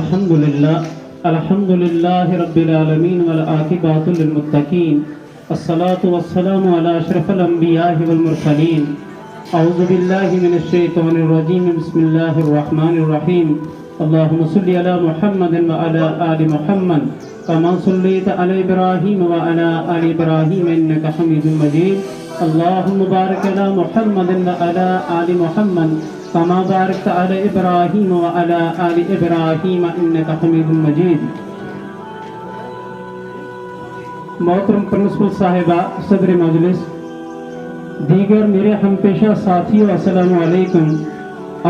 الحمد لله رب العالمين والعاقبة للمتقين الصلاة والسلام على أشرف الأنبياء والمرسلين أعوذ بالله من الشيطان الرجيم بسم الله الرحمن الرحيم اللهم صل على محمد وعلى آل محمد كما صليت على إبراهيم وعلى آل إبراهيم إنك حميد مجيد اللهم بارك على محمد وعلى آل محمد كما باركت على إبراهيم وعلى آل إبراهيم إنك حميد مجيد. मोहतरम प्रिंसिपल साहिबा, सदर मजलिस, दीगर मेरे हम पेशा साथियों, अस्सलामु अलैकुम.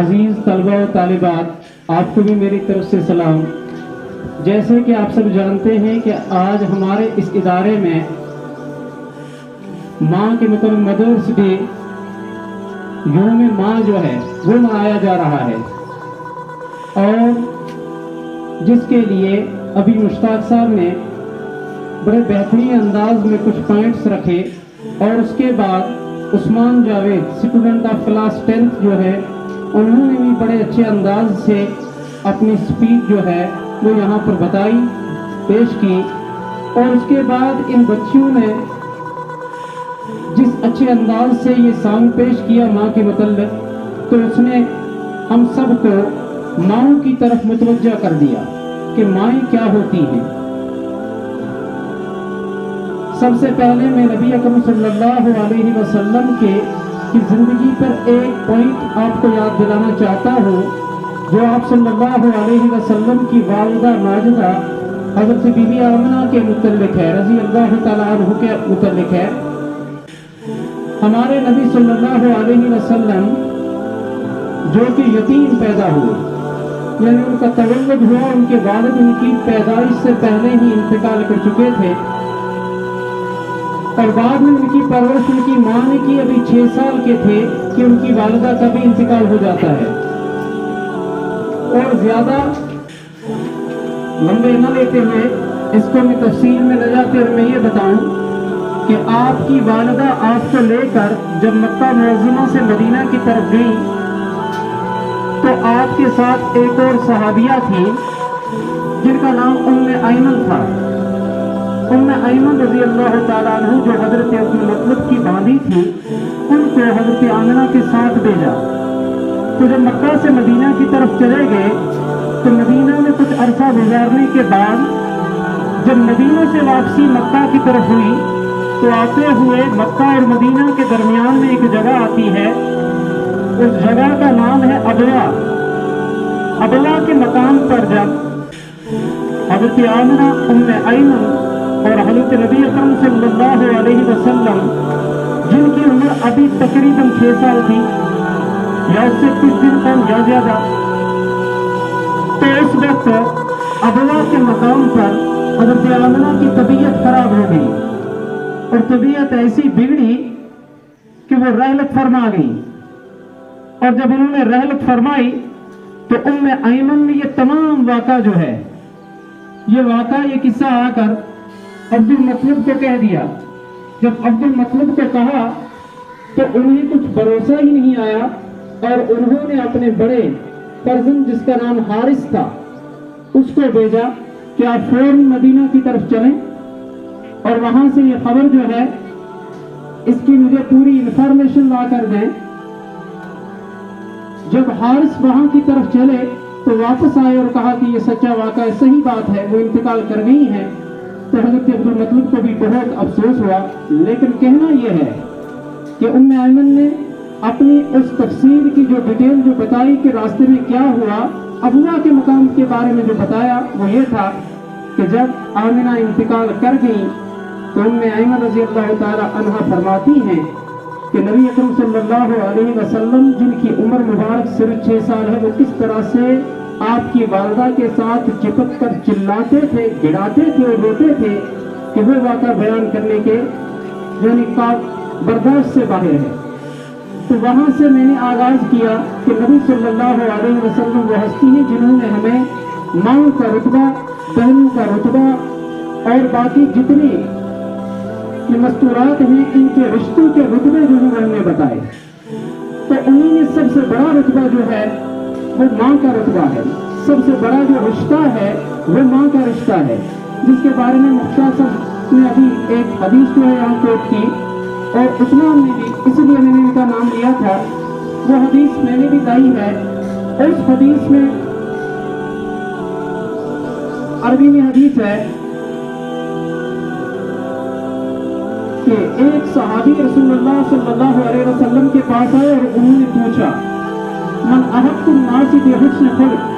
अजीज़ तलबा व तालिबात, आपको भी मेरी तरफ से सलाम. जैसे कि आप सब जानते हैं कि आज हमारे इस इदारे में माँ के मतलब मदर्स डे यौम माँ जो है वो मनाया जा रहा है, और जिसके लिए अभी मुश्ताक साहब ने बड़े बेहतरीन अंदाज में कुछ पॉइंट्स रखे, और उसके बाद Usman Javed student of class 10th जो है उन्होंने भी बड़े अच्छे अंदाज से अपनी स्पीच जो है वो यहाँ पर बताई, पेश की. और उसके बाद इन बच्चियों ने जिस अच्छे अंदाज से ये सॉन्ग पेश किया माँ के मुतल्लिक़, तो उसने हम सब को माँओं की तरफ मुतवज्जा कर दिया कि माएँ क्या होती हैं. सबसे पहले मैं नबी अकरम सल्लल्लाहु अलैहि वसल्लम की ज़िंदगी पर एक पॉइंट आपको याद दिलाना चाहता हूँ, जो आप सल्लल्लाहु अलैहि वसल्लम की वालिदा माजिदा हज़रत बीबी आमिना के मुतल्लिक़ है, रज़ी अल्लाह तआला अन्हु के मुतल्लिक़ है. हमारे नबी सल्लल्लाहु अलैहि वसल्लम जो कि यतीम पैदा हुए, यानी उनका तवल्लुद हुआ, उनके वालिद उनकी पैदाइश से पहले ही इंतकाल कर चुके थे, और बाद में उनकी परवरिश उनकी माँ ने की अभी 6 साल के थे कि उनकी वालिदा का भी इंतकाल हो जाता है. और ज्यादा लंबे न लेते हुए इसको मैं तफसील में न जाते हुए मैं ये बताऊं कि आपकी वालिदा आपको लेकर जब मक्का मुअज़्ज़मा से मदीना की तरफ गई, तो आपके साथ एक और सहाबिया थी जिनका नाम उम्मे ऐमन था. उम्मे ऐमन रज़ी अल्लाह तआला अन्हा जो हज़रत अब्दुल मुत्तलिब की बांदी थी, उनको हज़रत आमिना के साथ भेजा. तो जब मक्का से मदीना की तरफ चले गए, तो मदीना में कुछ अरसा गुजारने के बाद जब मदीना से वापसी मक्का की तरफ हुई, तो आते हुए मक्का और मदीना के दरमियान में एक जगह आती है. उस जगह का नाम है अबवा. अबवा के मकाम पर जब हज़रत आमिना, उम्मे ऐमन और हज़रत नबी अकरम सल्लल्लाहु अलैहि वसल्लम, जिनकी उम्र अभी तकरीबन 6 साल थी या उससे कुछ दिन कम या ज्यादा, तो उस वक्त अबवा के मकाम पर हज़रत आमिना की तबीयत खराब हो गई, और तबीयत ऐसी बिगड़ी कि वो रहलत फरमा गई. और जब उन्होंने रहलत फरमाई तो उम्मे ऐमन ने ये तमाम वाक़ा जो है, ये वाक़ा, ये किस्सा आकर अब्दुल मुत्तलिब को कह दिया. जब अब्दुल मुत्तलिब को कहा तो उन्हें कुछ भरोसा ही नहीं आया, और उन्होंने अपने बड़े फर्जंद जिसका नाम हारिस था उसको भेजा कि आप फौरन मदीना की तरफ चलें और वहां से ये खबर जो है इसकी मुझे पूरी इंफॉर्मेशन ला कर दें. जब हारिस वहां की तरफ चले तो वापस आए और कहा कि ये सच्चा वाक़ा है, सही बात है, वो इंतकाल कर गई हैं. तो हज़रत अब्दुल मुत्तलिब को भी बहुत अफसोस हुआ. लेकिन कहना यह है कि उम्मे ऐमन ने अपनी उस तफसीर की जो डिटेल जो बताई कि रास्ते में क्या हुआ, अबवा के मकाम के बारे में जो बताया, वो ये था कि जब आमिना इंतकाल कर गई तो उम्मे ऐमन रज़ी अल्लाह तआला अन्हा फरमाती हैं कि नबी अकरम सल्लल्लाहु अलैहि वसल्लम, जिनकी उम्र मुबारक सिर्फ 6 साल है, वो किस तरह से आपकी वालिदा के साथ चिपक कर चिल्लाते थे, गिड़ाते थे और रोते थे कि वो वाक़ा बयान करने के यानी का बर्दाश्त से बाहर है. तो वहाँ से मैंने आगाज़ किया कि नबी सल्लल्लाहु अलैहि वसल्लम वो हस्ती हैं जिन्होंने हमें माँ का रुतबा, बहनों का रुतबा और बाकी जितने ये मस्तूरात हैं, इनके रिश्तों के रुतबे जो हैं हमने बताए. तो उन्हीं में सबसे बड़ा रुतबा जो है वो माँ का रुतबा है. سب سے بڑا جو رشتہ ہے وہ ماں کا رشتہ ہے، جس کے بارے میں مختصر نے ابھی ایک حدیث جو ہے یہاں کوٹ کی، اور عثمان نے بھی، اس لیے میں نے ان کا نام لیا تھا، وہ حدیث میں نے بھی لائی ہے۔ اس حدیث میں عربی میں حدیث ہے کہ ایک صحابی رسول اللہ صلی اللہ علیہ وسلم کے پاس آئے اور انہوں نے پوچھا، من احق الناس بحسن خلق،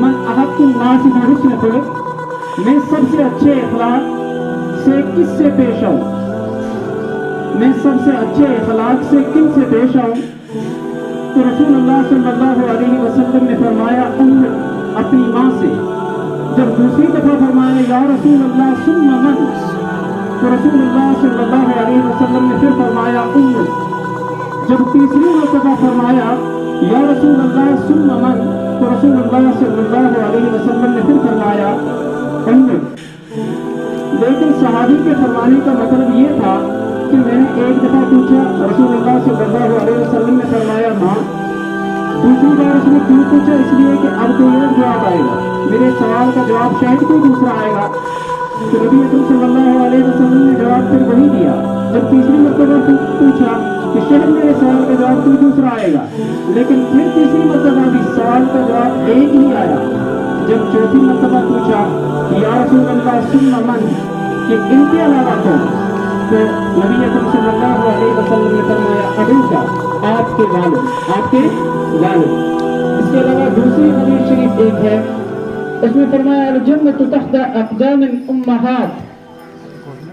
من احق الناس بحسن خلق، میں سب سے اچھے اخلاق سے کس سے پیش آؤں، میں سب سے اچھے اخلاق سے کن سے پیش آؤں؟ تو رسول اللہ صلی اللہ علیہ وسلم نے فرمایا اپنی ماں سے۔ جب دوسری دفعہ فرمایا یا رسول اللہ ثم من، تو رسول اللہ صلی اللہ علیہ وسلم نے پھر فرمایا جب تیسری مرتبہ فرمایا یا رسول اللہ ثم من، تو رسول اللہ صلی اللہ علیہ وسلم نے پھر فرمایا لیکن صحابی کے فرمانے کا مطلب یہ تھا کہ میں نے ایک دفعہ پوچھا، رسول اللہ صلی اللہ علیہ وسلم نے فرمایا ماں، دوسری بار اس نے کیوں پوچھا؟ اس لیے کہ اب کوئی اور جواب آئے گا، میرے سوال کا جواب شاید کوئی دوسرا آئے گا۔ تو نبی اکرم صلی اللہ علیہ وسلم نے جواب پھر وہی دیا۔ جب تیسری مرتبہ پوچھا کہ شاید میرے سوال کا جواب کوئی دوسرا آئے گا، لیکن پھر تیسری مرتبہ بھی سوال کا جواب ایک ہی آیا۔ جب چوتھی مرتبہ پوچھا کہ یا رسول اللہ ثم من، کہ ان کے علاوہ کون، تو نبی اکرم صلی اللہ علیہ وسلم نے فرمایا ابو کا، آپ کے والد، آپ کے والد۔ اس کے علاوہ دوسری حدیث شریف ایک ہے، اس میں فرمایا الجنت تحت اقدام امہات،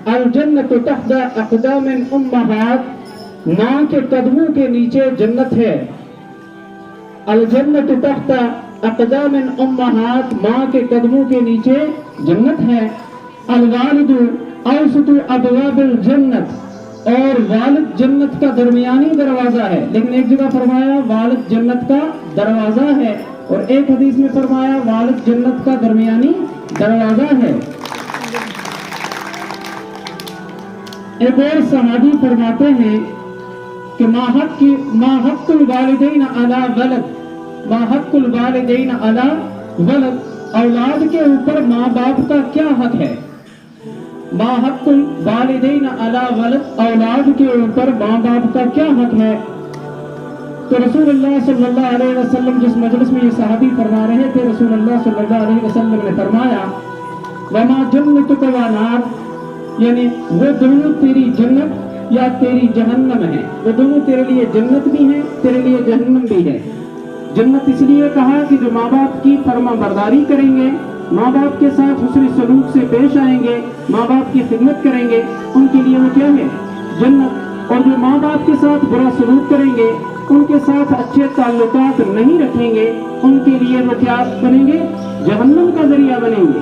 الجنت تحت اقدام امہات، ماں کے قدموں کے نیچے جنت ہے۔ الجنت تحت اقدام امہات، ماں کے قدموں کے نیچے جنت ہے۔ الوالد اوسط ابواب الجنت، اور والد جنت کا درمیانی دروازہ ہے، لیکن ایک جگہ فرمایا والد جنت کا دروازہ ہے، اور ایک حدیث میں فرمایا والد جنت کا درمیانی دروازہ ہے۔ ایک اور صحابی فرماتے ہیں کہ ما حق الوالدین علی ولد، ما حق الوالدین علی ولد، اولاد کے اوپر ماں باپ کا کیا حق ہے؟ ما حق الوالدین علی ولد، اولاد کے اوپر ماں باپ کا کیا حق ہے؟ تو رسول اللہ صلی اللہ علیہ وسلم جس مجلس میں یہ صحابی فرما رہے تھے، رسول اللہ صلی اللہ علیہ وسلم نے فرمایا وما جنتک و نار، یعنی وہ دونوں تیری جنت یا تیری جہنم ہے، وہ دونوں تیرے لیے جنت بھی ہیں، تیرے لیے جہنم بھی ہے۔ جنت اس لیے کہا کہ جو ماں باپ کی فرما برداری کریں گے، ماں باپ کے ساتھ حسن سلوک سے پیش آئیں گے، ماں باپ کی خدمت کریں گے، ان کے لیے وہ کیا ہے؟ جنت۔ اور جو ماں باپ کے ساتھ برا سلوک کریں گے، ان کے ساتھ اچھے تعلقات نہیں رکھیں گے، ان کے لیے وہ کیا بنیں گے؟ جہنم کا ذریعہ بنیں گے۔